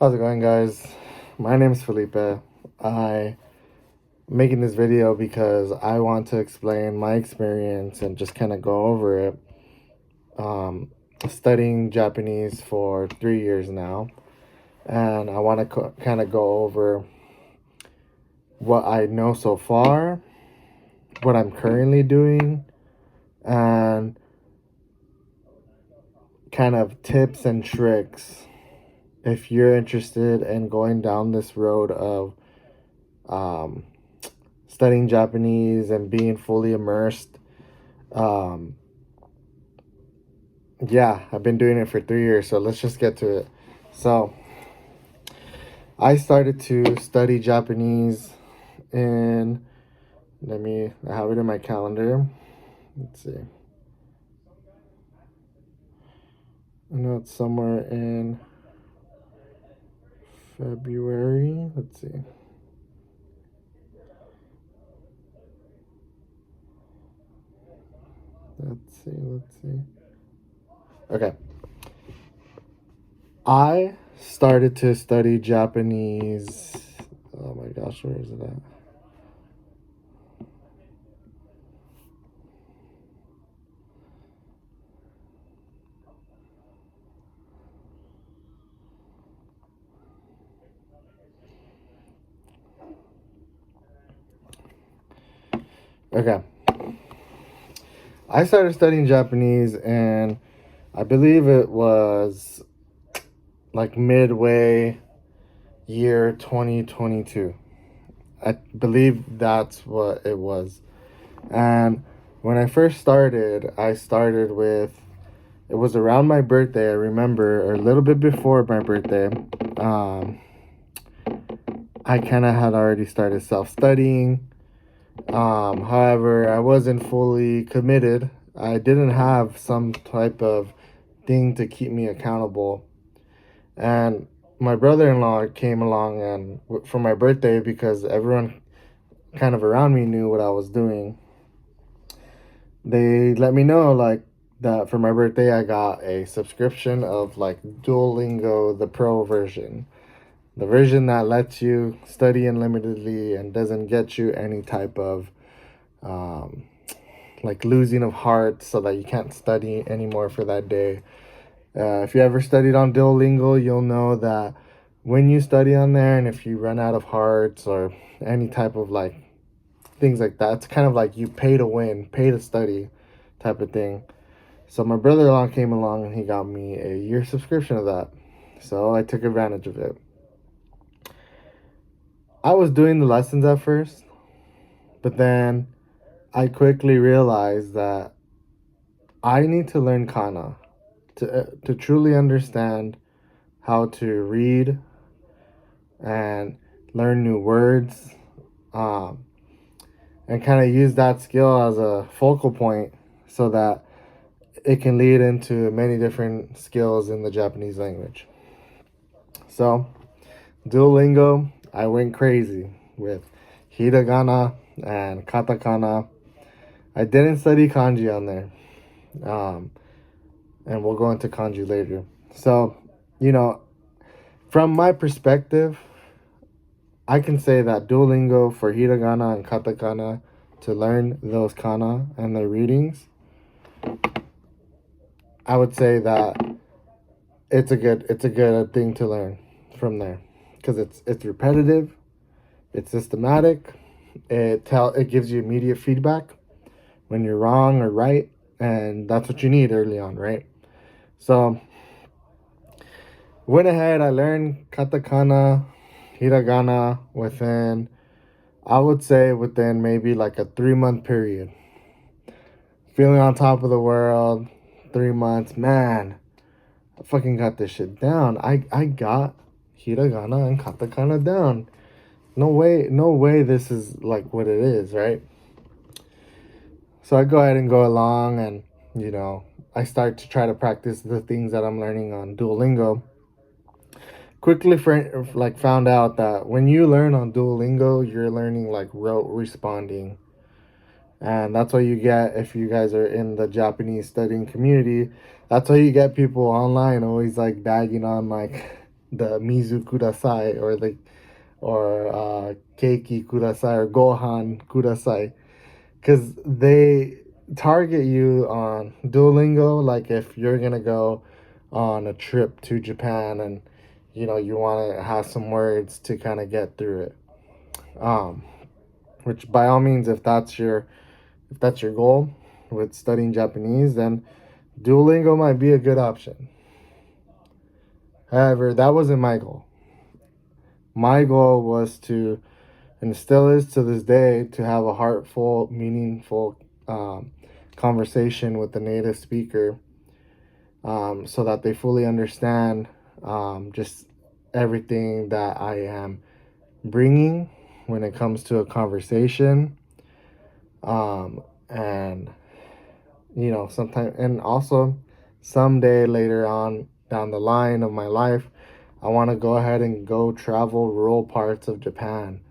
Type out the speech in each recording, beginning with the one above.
How's it going, guys? My name is Felipe. I'm making this video because I want to explain my experience and just kind of go over it. Studying Japanese for 3 years now, and I want to kind of go over what I know so far, what I'm currently doing, and kind of tips and tricks if you're interested in going down this road of um, studying Japanese and being fully immersed. Um, yeah, I've been doing it for 3 years, so let's just get to it. So, I started to study Japanese in, I have it in my calendar. Let's see. I know it's somewhere in February. Let's see. Let's see. Okay. I started to study Japanese. Oh my gosh, where is it at? Okay. I started studying Japanese, and I believe it was like midway year 2022. I believe that's what it was. And when I first started, I started with, it was around my birthday, I remember, or a little bit before my birthday. I kind of had already started self-studying. However, I wasn't fully committed. I didn't have some type of thing to keep me accountable. And my brother-in-law came along and for my birthday, because everyone kind of around me knew what I was doing. They let me know like that for my birthday I got a subscription of like Duolingo, the pro version. The version that lets you study unlimitedly and doesn't get you any type of um, like losing of heart so that you can't study anymore for that day. If you ever studied on Duolingo, you'll know that when you study on there, and if you run out of hearts or any type of like things like that, it's kind of like you pay to win, pay to study type of thing. So my brother-in-law came along and he got me a year subscription of that. So I took advantage of it. I was doing the lessons at first, but then I quickly realized that I need to learn kana to truly understand how to read and learn new words, and kind of use that skill as a focal point so that it can lead into many different skills in the Japanese language. So, Duolingo, I went crazy with hiragana and katakana. I didn't study kanji on there. And we'll go into kanji later. So, from my perspective, I can say that Duolingo for hiragana and katakana, to learn those kana and their readings, I would say that it's a good thing to learn from there, because it's repetitive, it's systematic, it gives you immediate feedback when you're wrong or right, and that's what you need early on, right? So went ahead, I learned katakana, hiragana I would say within maybe like a 3-month period. Feeling on top of the world, 3 months, man, I fucking got this shit down. I got hiragana and katakana down. No way this is like what it is, right? So I go ahead and go along, and I start to try to practice the things that I'm learning on Duolingo. Quickly found out that when you learn on Duolingo, you're learning like rote responding. And that's what you get if you guys are in the Japanese studying community. That's why you get people online always like bagging on like the mizu kudasai or keiki kudasai or gohan kudasai, because they target you on Duolingo. Like if you're gonna go on a trip to Japan and you want to have some words to kind of get through it. Um, which by all means, if that's your goal with studying Japanese, then Duolingo might be a good option. However, that wasn't my goal. My goal was to, and still is to this day, to have a heartful, meaningful conversation with the native speaker, so that they fully understand just everything that I am bringing when it comes to a conversation. And sometimes, and also someday later on down the line of my life, I want to go ahead and go travel rural parts of Japan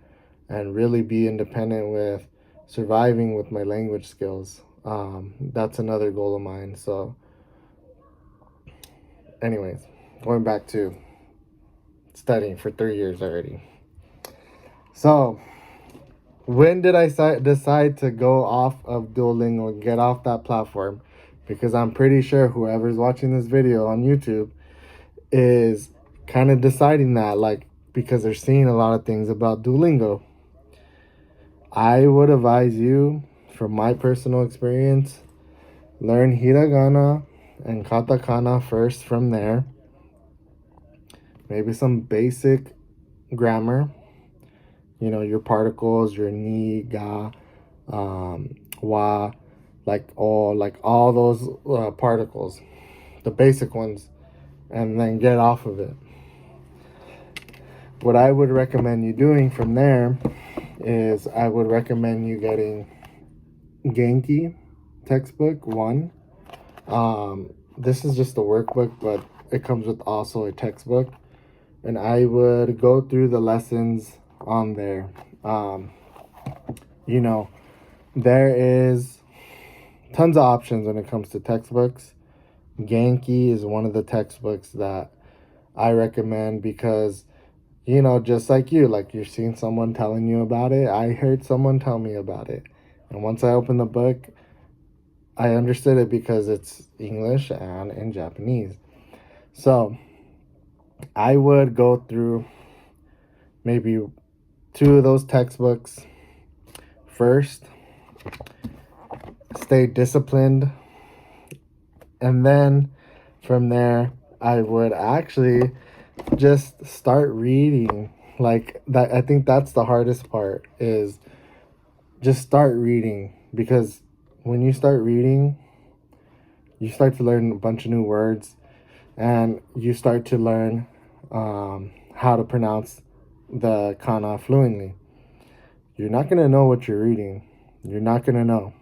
and really be independent with surviving with my language skills. That's another goal of mine. So, anyways, going back to studying for 3 years already. So, when did I decide to go off of Duolingo and get off that platform? Because I'm pretty sure whoever's watching this video on YouTube is kind of deciding that, like, because they're seeing a lot of things about Duolingo. I would advise you, from my personal experience, learn hiragana and katakana first from there. Maybe some basic grammar, your particles, your ni, ga, wa, like all those particles, the basic ones, and then get off of it. What I would recommend you doing from there is I would recommend you getting Genki textbook 1. This is just a workbook, but it comes with also a textbook, and I would go through the lessons on there. You know, there is tons of options when it comes to textbooks. Genki is one of the textbooks that I recommend because, just like you're seeing someone telling you about it. I heard someone tell me about it. And once I opened the book, I understood it because it's English and in Japanese. So I would go through maybe 2 of those textbooks first, stay disciplined, and then from there, I would actually just start reading. Like that, I think that's the hardest part, is just start reading, because when you start reading, you start to learn a bunch of new words, and you start to learn how to pronounce the kana fluently. You're not going to know what you're reading. You're not going to know.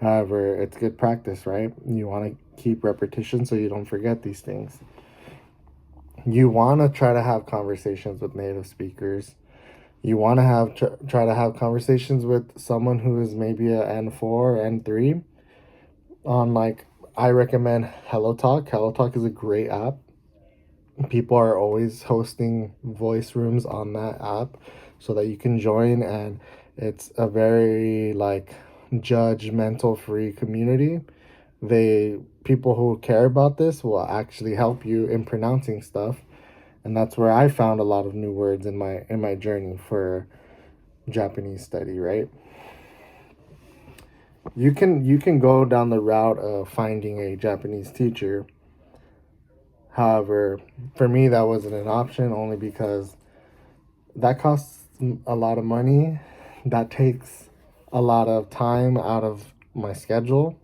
However, it's good practice, right? You want to keep repetition so you don't forget these things. You want to try to have conversations with native speakers. You want to try to have conversations with someone who is maybe a N4, N3. I recommend HelloTalk. HelloTalk is a great app. People are always hosting voice rooms on that app so that you can join, and it's a very judgmental free community. People who care about this will actually help you in pronouncing stuff, and that's where I found a lot of new words in my journey for Japanese study, right? You can go down the route of finding a Japanese teacher. However, for me that wasn't an option, only because that costs a lot of money. That takes a lot of time out of my schedule.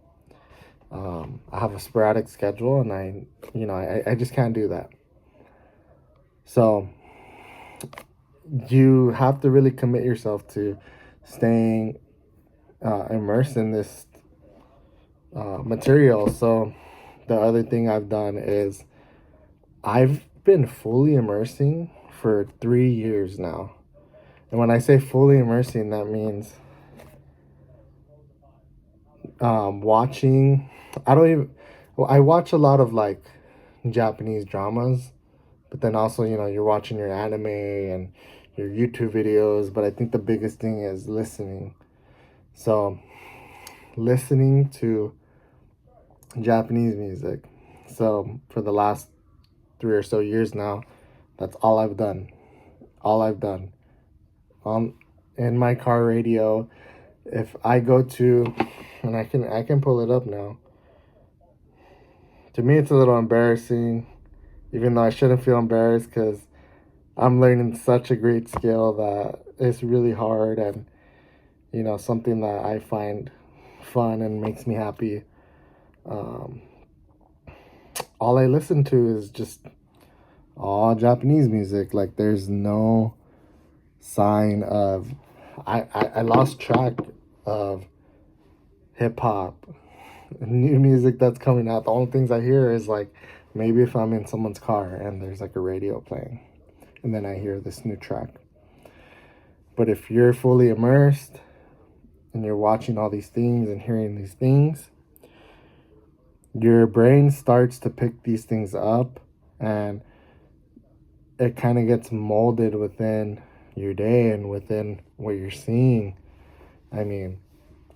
I have a sporadic schedule, and I just can't do that. So you have to really commit yourself to staying immersed in this material. So the other thing I've done is I've been fully immersing for 3 years now. And when I say fully immersing, that means watching. I don't even. Well, I watch a lot of Japanese dramas, but then also, you're watching your anime and your YouTube videos. But I think the biggest thing is listening. So, listening to Japanese music. So, for the last 3 or so years now, that's all I've done. All I've done. In my car radio, if I go to, and I can pull it up now. To me, it's a little embarrassing, even though I shouldn't feel embarrassed because I'm learning such a great skill that it's really hard, and something that I find fun and makes me happy. Um, all I listen to is just all Japanese music. Like, there's no sign of. I lost track of hip hop, new music that's coming out. The only things I hear is like maybe if I'm in someone's car and there's like a radio playing, and then I hear this new track. But if you're fully immersed and you're watching all these things and hearing these things, your brain starts to pick these things up, and it kind of gets molded within your day and within what you're seeing. I mean,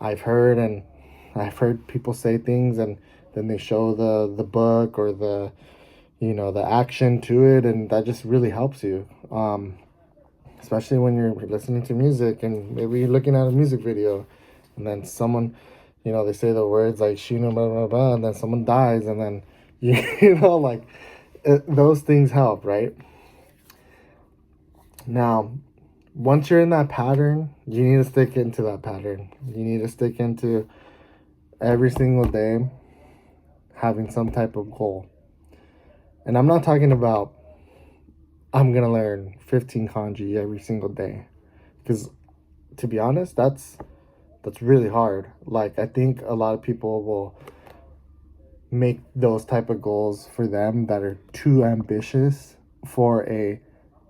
I've heard people say things, and then they show the book or the action to it, and that just really helps you. Especially when you're listening to music and maybe you're looking at a music video, and then someone, they say the words like Shino blah blah blah, and then someone dies, and then like those things help, right? Now, once you're in that pattern, you need to stick into that pattern. You need to stick into every single day having some type of goal. And I'm not talking about I'm going to learn 15 kanji every single day. Because to be honest, that's really hard. Like, I think a lot of people will make those type of goals for them that are too ambitious for a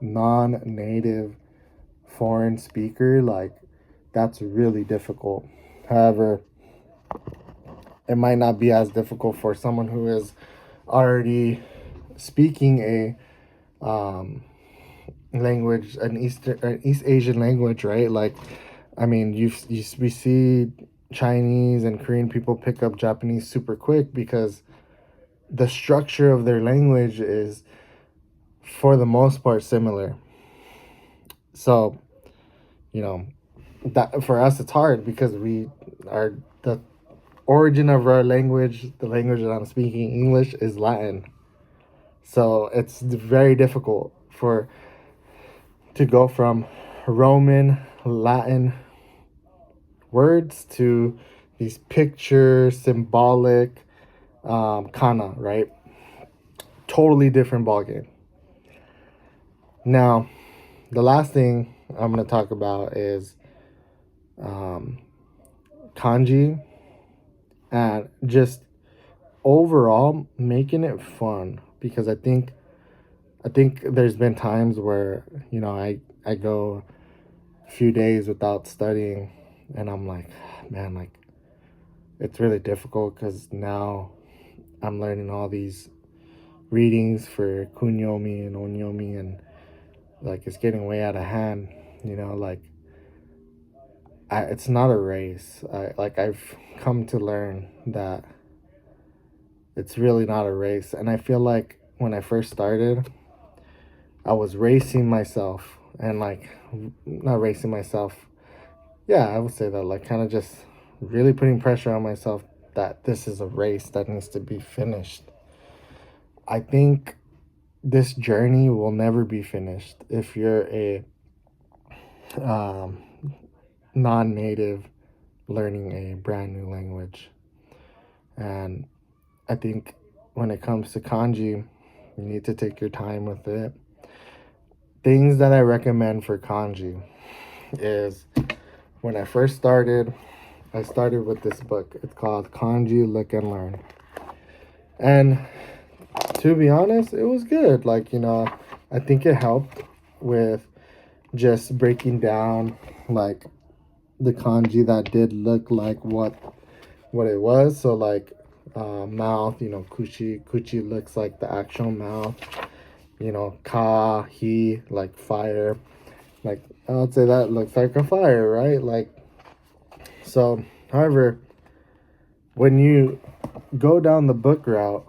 non-native foreign speaker. Like, that's really difficult. However, it might not be as difficult for someone who is already speaking a language, an East Asian language, right? Like, I mean, we see Chinese and Korean people pick up Japanese super quick because the structure of their language is, for the most part, similar. So, that for us it's hard because the origin of our language, the language that I'm speaking, English, is Latin. So it's very difficult to go from Roman Latin words to these picture symbolic kana, right? Totally different ballgame. Now, the last thing I'm going to talk about is kanji, and just overall making it fun, because I think there's been times where I go a few days without studying, and I'm like, man, like, it's really difficult because now I'm learning all these readings for kunyomi and onyomi, and like it's getting way out of hand. Like, it's not a race. I've come to learn that it's really not a race, and I feel like when I first started, I was racing myself, and like, not racing myself. Yeah, I would say that, like, kind of just really putting pressure on myself that this is a race that needs to be finished. I think this journey will never be finished if you're a non-native learning a brand new language. And I think when it comes to kanji, you need to take your time with it. Things that I recommend for kanji is, when I first started, I started with this book. It's called Kanji Look and Learn. And to be honest, it was good. Like, I think it helped with just breaking down like the kanji that did look like what it was. So like mouth, kuchi looks like the actual mouth. ka, he, like fire. Like, I would say that looks like a fire, right? Like, so, however, when you go down the book route,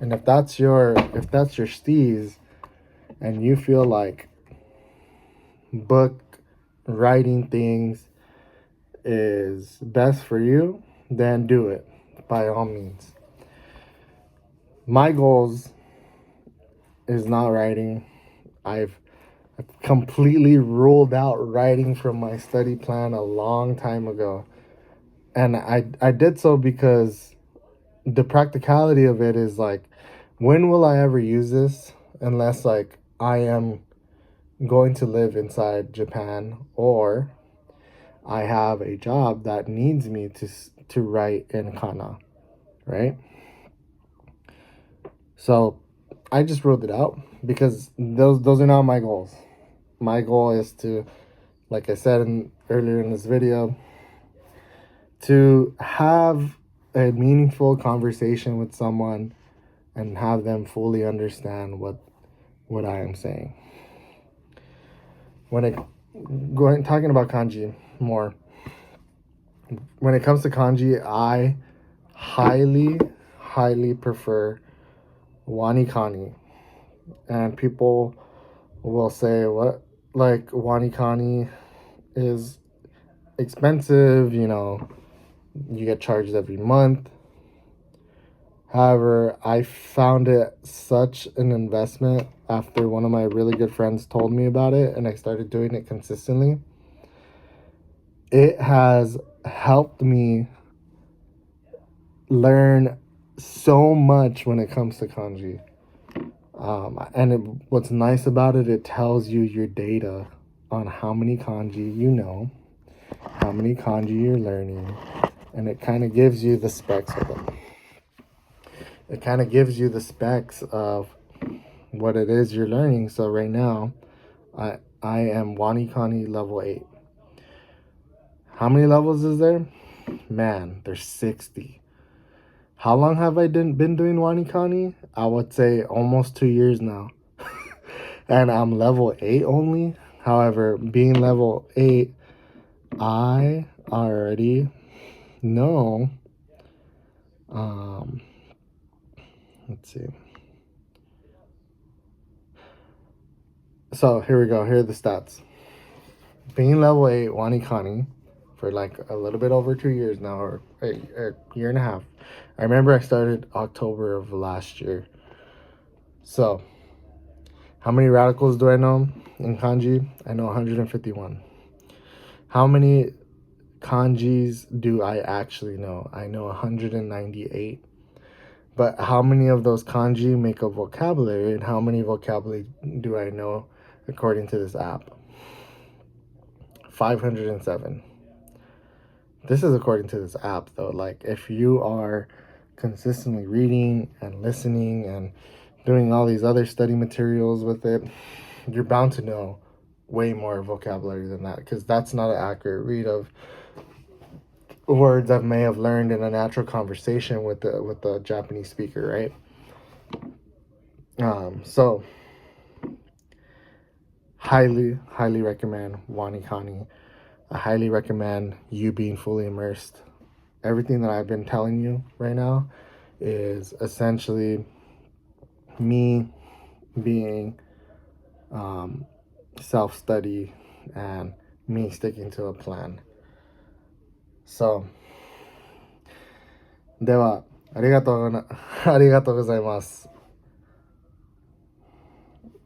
and if that's your steez, and you feel like book writing things is best for you, then do it by all means. My goals is not writing. I've completely ruled out writing from my study plan a long time ago. And I did so because the practicality of it is like, when will I ever use this unless like I am going to live inside Japan, or I have a job that needs me to write in kana, right? So I just wrote it out because those are not my goals. My goal is to, like I said earlier in this video, to have a meaningful conversation with someone and have them fully understand what I am saying. Talking about kanji more, when it comes to kanji, I highly prefer wani kani. And people will say, what, like, wani kani is expensive, you get charged every month. However, I found it such an investment after one of my really good friends told me about it and I started doing it consistently. It has helped me learn so much when it comes to kanji. What's nice about it, it tells you your data on how many kanji you know, how many kanji you're learning, and it kind of gives you the specs of them. It kind of gives you the specs of what it is you're learning. So right now, I am Wani Kani level 8. How many levels is there? Man, there's 60. How long have I been doing Wani Kani? I would say almost 2 years now. And I'm level 8 only. However, being level 8, I already know, let's see. So here we go. Here are the stats. Being level 8 Wani Kani for like a little bit over 2 years now, or a year and a half. I remember I started October of last year. So, how many radicals do I know in kanji? I know 151. How many kanjis do I actually know? I know 198. But how many of those kanji make a vocabulary, and how many vocabulary do I know according to this app? 507. This is according to this app, though. Like, if you are consistently reading and listening and doing all these other study materials with it, you're bound to know way more vocabulary than that, because that's not an accurate read of words I may have learned in a natural conversation with the Japanese speaker, right? So highly recommend Wani Kani. I highly recommend you being fully immersed. Everything that I've been telling you right now is essentially me being self-study and me sticking to a plan. So, では、ありがとうございます。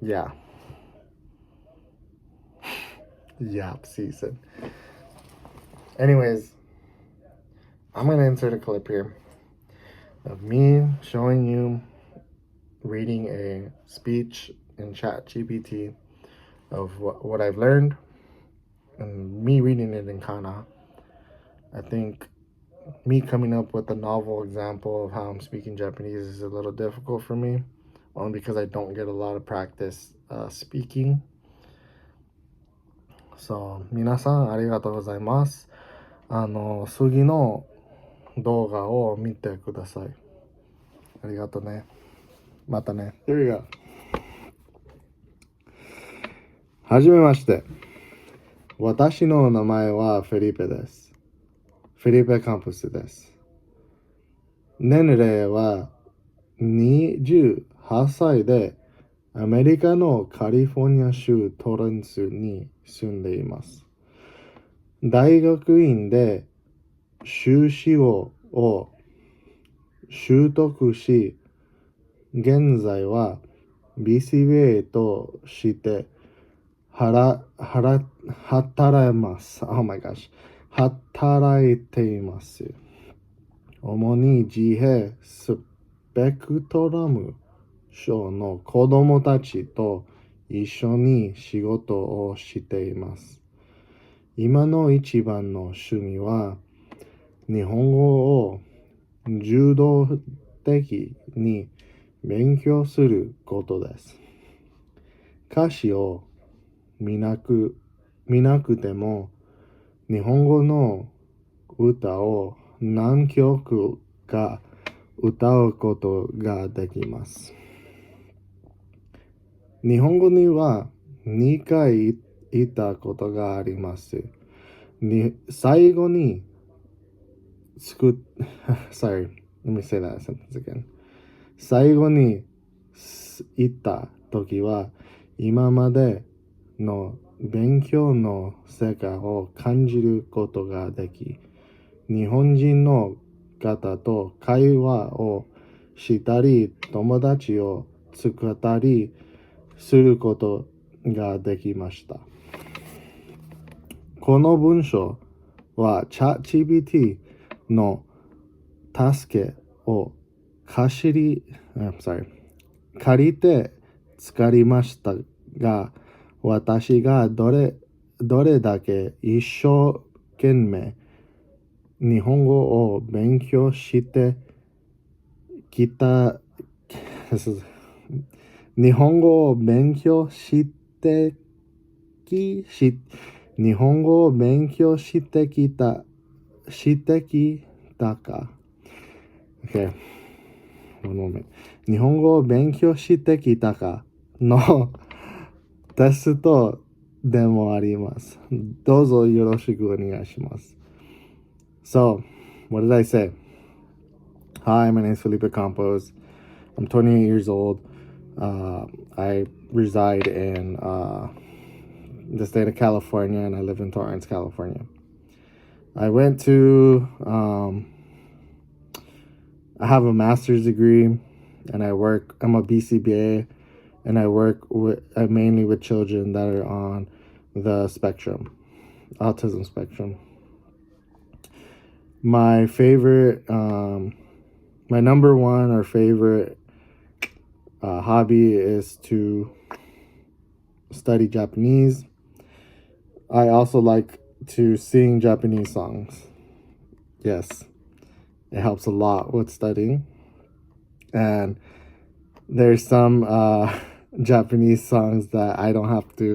Yeah. Yap season. Anyways, I'm going to insert a clip here of me showing you reading a speech in ChatGPT of what I've learned, and me reading it in kana. I think me coming up with a novel example of how I'm speaking Japanese is a little difficult for me, only because I don't get a lot of practice speaking. So, 皆さんありがとうございます。次の動画を見てください。ありがとうね。またね。There you go. はじめまして。私の名前はフェリペです。フェリペ・カンプスです。年齢は28歳でアメリカのカリフォルニア州トレンスに住んでいます。大学院で修士号を習得し、現在は BCBA として働います。Oh my gosh. 働いています。主に自閉スペクトラム症の子供たちと一緒に仕事をしています。今の一番の趣味は日本語を柔道的に勉強することです。歌詞を見なくても日本語の歌を何曲か歌うことができます。日本語には2回言ったことがあります。最後にsorry, let me say that sentence again. 最後に言った時は今までの勉強の成果を感じることができ、日本人の方と会話をしたり、友達を作ったりすることができました。この文章は ChatGPT の助けを借りて作りましたが、私がどれだけ一生懸命日本語を勉強してきた日本語を勉強して日本語を勉強してきたか Okay, one moment. 日本語を勉強してきたかのテストでもあります。どうぞよろしくお願いします。So, what did I say? Hi, my name is Felipe Campos. I'm 28 years old. I reside in the state of California, and I live in Torrance, California. I went to, I have a master's degree, and I'm a BCBA, and I work mainly with children that are on the autism spectrum. My favorite, my number one or favorite hobby is to study Japanese. I also like to sing Japanese songs. Yes, it helps a lot with studying. And there's some Japanese songs that I don't have to